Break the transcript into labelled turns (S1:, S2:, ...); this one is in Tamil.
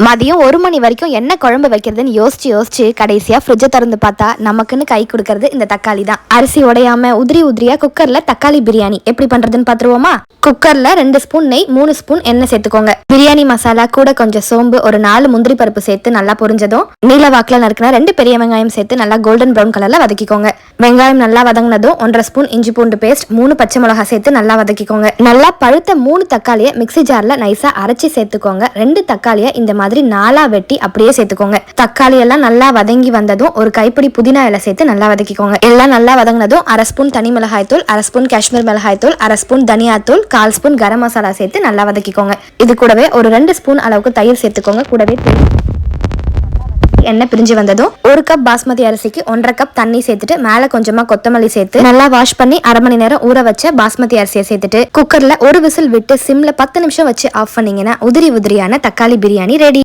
S1: மதியம் 1 மணி வரைக்கும் என்ன குழம்பு வைக்கிறதுன்னு யோசிச்சு கடைசியா ஃப்ரிட்ஜை திறந்து பார்த்தா நமக்குன்னு கை கொடுக்கறது இந்த தக்காளி தான். அரிசி உடையாம உதிரியா குக்கர்ல தக்காளி பிரியாணி எப்படி பண்றதுன்னு பாத்துருவோமா? குக்கர்ல 2 ஸ்பூன் நெய், 3 ஸ்பூன் எண்ணெய் சேர்த்துக்கோங்க. பிரியாணி மசாலா கூட கொஞ்சம் சோம்பு, ஒரு 4 முந்திரி பருப்பு சேர்த்து நல்லா பொரிஞ்சதும் நீல வாக்குல நறுக்கின 2 பெரிய வெங்காயம் சேர்த்து நல்லா கோல்டன் ப்ரௌன் கலர்ல வதக்கிக்கோங்க. வெங்காயம் நல்லா வதங்கினதும் 1.5 ஸ்பூன் இஞ்சி பூண்டு பேஸ்ட், 3 பச்சை மிளகாய் சேர்த்து நல்லா வதக்கிக்கோங்க. நல்லா பழுத்த 3 தக்காளியை மிக்ஸி ஜார்ல நைஸா அரைச்சி சேர்த்துக்கோங்க. 2 தக்காளியை இந்த மாதிரி 4 வெட்டி அப்படியே சேர்த்துக்கோங்க. தக்காளி எல்லாம் நல்லா வதங்கி வந்ததும் ஒரு கைப்பிடி புதினா இலை சேர்த்து நல்லா வதக்கிக்கோங்க. எல்லாம் நல்லா வதங்கினதும் 1/2 ஸ்பூன் தனி மிளகாய் தூள், 1/2 ஸ்பூன் காஷ்மீர் மிளகாய் தூள், 1/2 ஸ்பூன் தனியா தூள், 1/4 ஸ்பூன் கரம் மசாலா சேர்த்து நல்லா வதக்கிக்கோங்க. இது கூடவே ஒரு 2 ஸ்பூன் அளவுக்கு தயிர் சேர்த்துக்கோங்க. கூடவே எண்ணெய் பிரிஞ்சு வந்ததும் 1 கப் பாஸ்மதி அரிசிக்கு 1.5 கப் தண்ணி சேர்த்துட்டு மேல கொஞ்சமா கொத்தமல்லி சேர்த்து நல்லா வாஷ் பண்ணி 1/2 மணி நேரம் ஊற வச்ச பாஸ்மதி அரிசியை சேர்த்துட்டு குக்கர்ல ஒரு விசில் விட்டு சிம்ல 10 நிமிஷம் வச்சு ஆஃப் பண்ணீங்கன்னா உதிரியான தக்காளி பிரியாணி ரெடி.